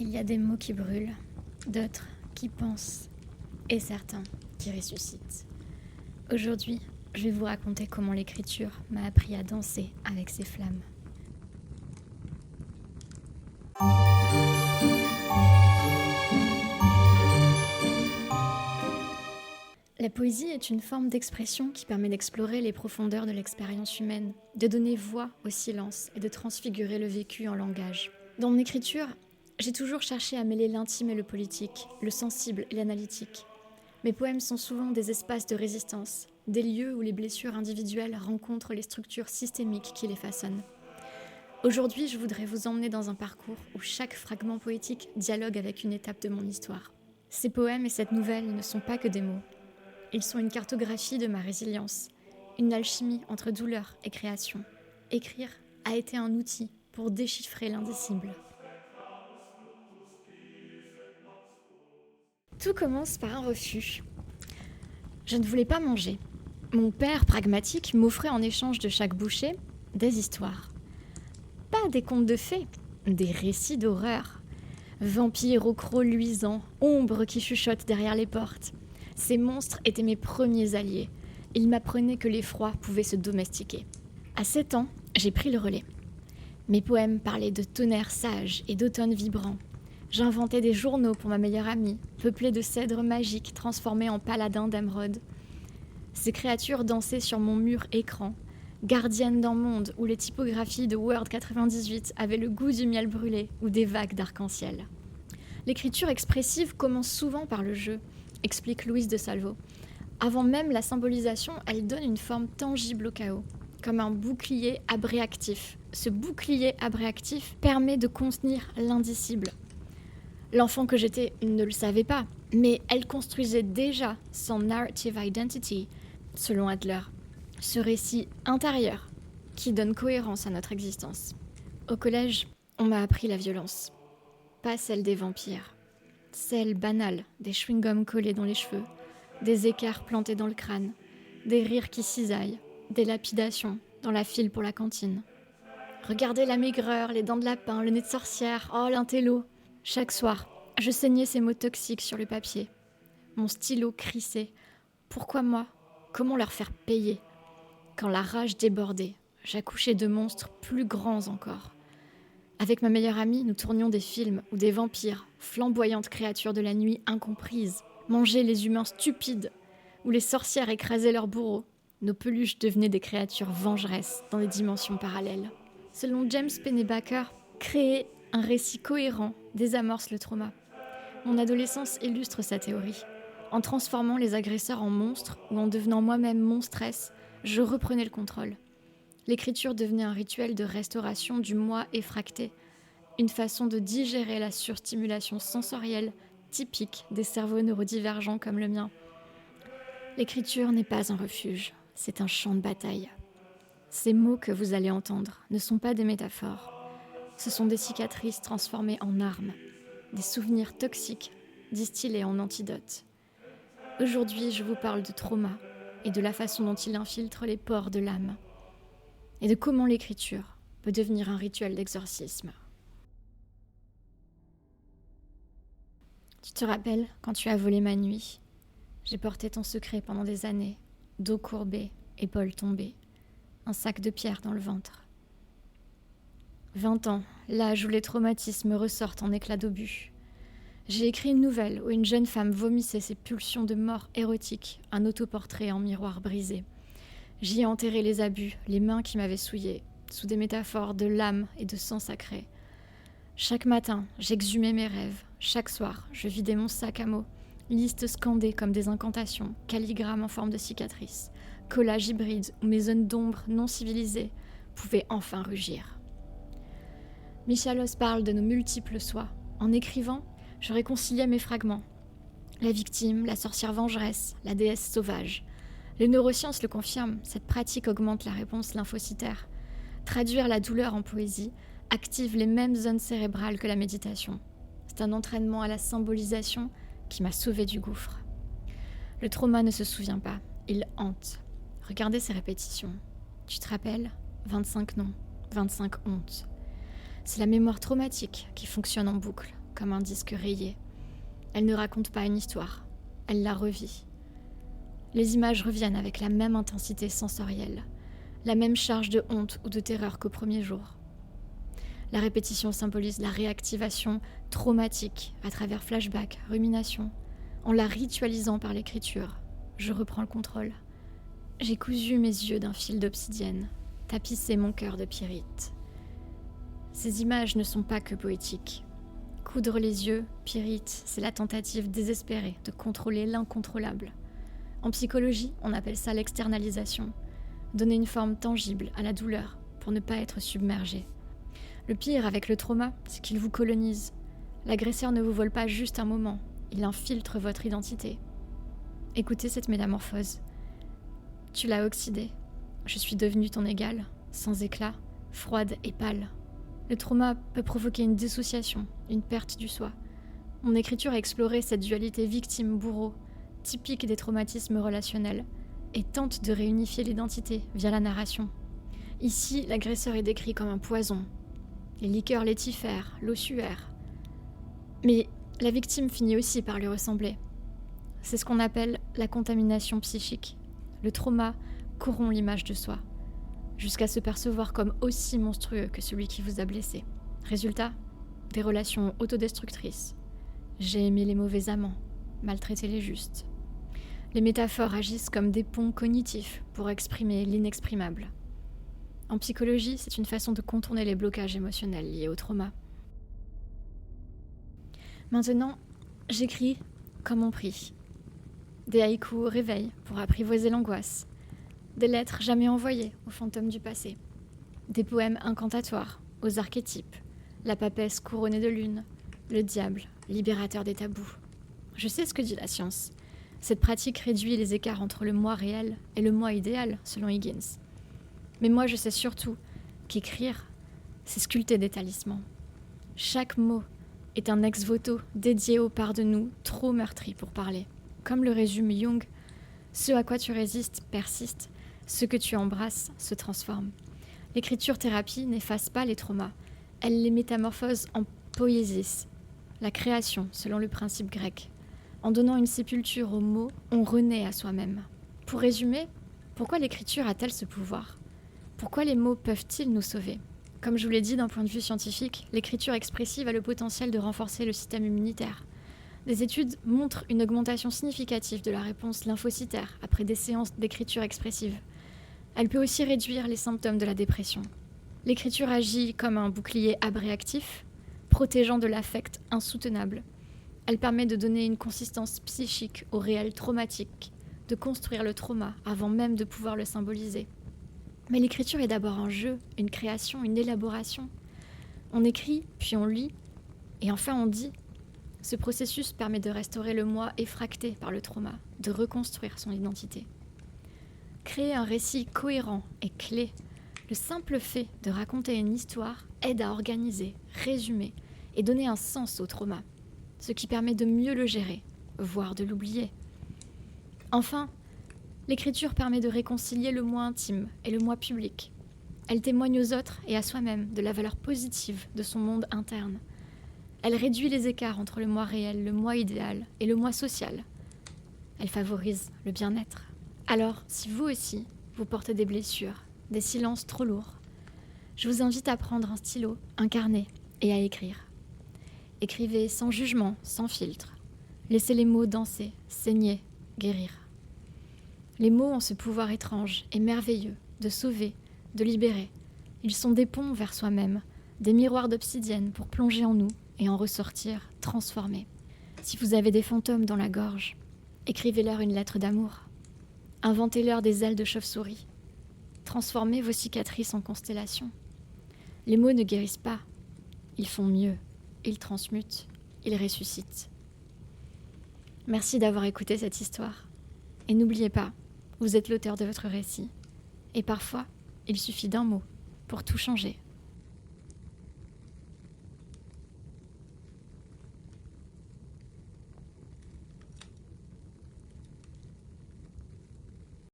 Il y a des mots qui brûlent, d'autres qui pensent, et certains qui ressuscitent. Aujourd'hui, je vais vous raconter comment l'écriture m'a appris à danser avec ces flammes. La poésie est une forme d'expression qui permet d'explorer les profondeurs de l'expérience humaine, de donner voix au silence et de transfigurer le vécu en langage. Dans mon écriture, j'ai toujours cherché à mêler l'intime et le politique, le sensible et l'analytique. Mes poèmes sont souvent des espaces de résistance, des lieux où les blessures individuelles rencontrent les structures systémiques qui les façonnent. Aujourd'hui, je voudrais vous emmener dans un parcours où chaque fragment poétique dialogue avec une étape de mon histoire. Ces poèmes et cette nouvelle ne sont pas que des mots. Ils sont une cartographie de ma résilience, une alchimie entre douleur et création. Écrire a été un outil pour déchiffrer l'indicible. Tout commence par un refus. Je ne voulais pas manger. Mon père, pragmatique, m'offrait en échange de chaque bouchée des histoires. Pas des contes de fées, des récits d'horreur. Vampires aux crocs luisants, ombres qui chuchotent derrière les portes. Ces monstres étaient mes premiers alliés. Ils m'apprenaient que l'effroi pouvait se domestiquer. À 7 ans, j'ai pris le relais. Mes poèmes parlaient de tonnerre sage et d'automne vibrant. J'inventais des journaux pour ma meilleure amie, peuplés de cèdres magiques transformés en paladins d'émeraude. Ces créatures dansaient sur mon mur écran, gardiennes d'un monde où les typographies de Word 98 avaient le goût du miel brûlé ou des vagues d'arc-en-ciel. L'écriture expressive commence souvent par le jeu, explique Louise de Salvo. Avant même la symbolisation, elle donne une forme tangible au chaos, comme un bouclier abréactif. Ce bouclier abréactif permet de contenir l'indicible. L'enfant que j'étais ne le savait pas, mais elle construisait déjà son narrative identity, selon Adler, ce récit intérieur qui donne cohérence à notre existence. Au collège, on m'a appris la violence. Pas celle des vampires, celle banale des chewing-gums collés dans les cheveux, des équerres plantés dans le crâne, des rires qui cisaillent, des lapidations dans la file pour la cantine. Regardez la maigreur, les dents de lapin, le nez de sorcière, oh l'intello. Chaque soir, je saignais ces mots toxiques sur le papier. Mon stylo crissait. Pourquoi moi ? Comment leur faire payer ? Quand la rage débordait, j'accouchais de monstres plus grands encore. Avec ma meilleure amie, nous tournions des films où des vampires, flamboyantes créatures de la nuit incomprises, mangeaient les humains stupides, où les sorcières écrasaient leurs bourreaux. Nos peluches devenaient des créatures vengeresses dans des dimensions parallèles. Selon James Pennebaker, créer un récit cohérent désamorce le trauma. Mon adolescence illustre sa théorie. En transformant les agresseurs en monstres ou en devenant moi-même monstresse, je reprenais le contrôle. L'écriture devenait un rituel de restauration du moi effracté, une façon de digérer la surstimulation sensorielle typique des cerveaux neurodivergents comme le mien. L'écriture n'est pas un refuge, c'est un champ de bataille. Ces mots que vous allez entendre ne sont pas des métaphores. Ce sont des cicatrices transformées en armes, des souvenirs toxiques distillés en antidotes. Aujourd'hui, je vous parle de trauma et de la façon dont il infiltre les pores de l'âme, et de comment l'écriture peut devenir un rituel d'exorcisme. Tu te rappelles quand tu as volé ma nuit ? J'ai porté ton secret pendant des années, dos courbé, épaules tombées, un sac de pierre dans le ventre. 20 ans, l'âge où les traumatismes ressortent en éclats d'obus. J'ai écrit une nouvelle où une jeune femme vomissait ses pulsions de mort érotique, un autoportrait en miroir brisé. J'y ai enterré les abus, les mains qui m'avaient souillée, sous des métaphores de l'âme et de sang sacré. Chaque matin, j'exhumais mes rêves. Chaque soir, je vidais mon sac à mots. Listes scandées comme des incantations, calligrammes en forme de cicatrices, collages hybrides où mes zones d'ombre non civilisées pouvaient enfin rugir. Michalos parle de nos multiples soi. En écrivant, je réconciliais mes fragments. La victime, la sorcière vengeresse, la déesse sauvage. Les neurosciences le confirment, cette pratique augmente la réponse lymphocytaire. Traduire la douleur en poésie active les mêmes zones cérébrales que la méditation. C'est un entraînement à la symbolisation qui m'a sauvée du gouffre. Le trauma ne se souvient pas, il hante. Regardez ces répétitions. Tu te rappelles ? 25 noms, 25 hontes. C'est la mémoire traumatique qui fonctionne en boucle, comme un disque rayé. Elle ne raconte pas une histoire, elle la revit. Les images reviennent avec la même intensité sensorielle, la même charge de honte ou de terreur qu'au premier jour. La répétition symbolise la réactivation traumatique à travers flashbacks, ruminations. En la ritualisant par l'écriture, je reprends le contrôle. J'ai cousu mes yeux d'un fil d'obsidienne, tapissé mon cœur de pyrite. Ces images ne sont pas que poétiques. Coudre les yeux, pyrite, c'est la tentative désespérée de contrôler l'incontrôlable. En psychologie, on appelle ça l'externalisation. Donner une forme tangible à la douleur pour ne pas être submergé. Le pire avec le trauma, c'est qu'il vous colonise. L'agresseur ne vous vole pas juste un moment, il infiltre votre identité. Écoutez cette métamorphose. Tu l'as oxydée. Je suis devenue ton égale, sans éclat, froide et pâle. Le trauma peut provoquer une dissociation, une perte du soi. Mon écriture a exploré cette dualité victime-bourreau, typique des traumatismes relationnels, et tente de réunifier l'identité via la narration. Ici, l'agresseur est décrit comme un poison. Les liqueurs laitifères, l'ossuaire. Mais la victime finit aussi par lui ressembler. C'est ce qu'on appelle la contamination psychique. Le trauma corrompt l'image de soi, jusqu'à se percevoir comme aussi monstrueux que celui qui vous a blessé. Résultat, des relations autodestructrices. J'ai aimé les mauvais amants, maltraité les justes. Les métaphores agissent comme des ponts cognitifs pour exprimer l'inexprimable. En psychologie, c'est une façon de contourner les blocages émotionnels liés au trauma. Maintenant, j'écris comme on prie. Des haïkus au réveil pour apprivoiser l'angoisse. Des lettres jamais envoyées aux fantômes du passé. Des poèmes incantatoires aux archétypes. La papesse couronnée de lune. Le diable, libérateur des tabous. Je sais ce que dit la science. Cette pratique réduit les écarts entre le moi réel et le moi idéal, selon Higgins. Mais moi, je sais surtout qu'écrire, c'est sculpter des talismans. Chaque mot est un ex-voto dédié aux parts de nous trop meurtries pour parler. Comme le résume Jung, ce à quoi tu résistes persiste, ce que tu embrasses se transforme. L'écriture-thérapie n'efface pas les traumas, elle les métamorphose en poiesis, la création selon le principe grec. En donnant une sépulture aux mots, on renaît à soi-même. Pour résumer, pourquoi l'écriture a-t-elle ce pouvoir ? Pourquoi les mots peuvent-ils nous sauver ? Comme je vous l'ai dit d'un point de vue scientifique, l'écriture expressive a le potentiel de renforcer le système immunitaire. Des études montrent une augmentation significative de la réponse lymphocytaire après des séances d'écriture expressive. Elle peut aussi réduire les symptômes de la dépression. L'écriture agit comme un bouclier abréactif, protégeant de l'affect insoutenable. Elle permet de donner une consistance psychique au réel traumatique, de construire le trauma avant même de pouvoir le symboliser. Mais l'écriture est d'abord un jeu, une création, une élaboration. On écrit, puis on lit, et enfin on dit. Ce processus permet de restaurer le moi effracté par le trauma, de reconstruire son identité. Créer un récit cohérent est clé. Le simple fait de raconter une histoire aide à organiser, résumer et donner un sens au trauma, ce qui permet de mieux le gérer, voire de l'oublier. Enfin, l'écriture permet de réconcilier le moi intime et le moi public. Elle témoigne aux autres et à soi-même de la valeur positive de son monde interne. Elle réduit les écarts entre le moi réel, le moi idéal et le moi social. Elle favorise le bien-être. Alors, si vous aussi, vous portez des blessures, des silences trop lourds, je vous invite à prendre un stylo, un carnet et à écrire. Écrivez sans jugement, sans filtre. Laissez les mots danser, saigner, guérir. Les mots ont ce pouvoir étrange et merveilleux de sauver, de libérer. Ils sont des ponts vers soi-même, des miroirs d'obsidienne pour plonger en nous et en ressortir transformés. Si vous avez des fantômes dans la gorge, écrivez-leur une lettre d'amour. Inventez-leur des ailes de chauve-souris. Transformez vos cicatrices en constellations. Les mots ne guérissent pas. Ils font mieux. Ils transmutent. Ils ressuscitent. Merci d'avoir écouté cette histoire. Et n'oubliez pas, vous êtes l'auteur de votre récit. Et parfois, il suffit d'un mot pour tout changer.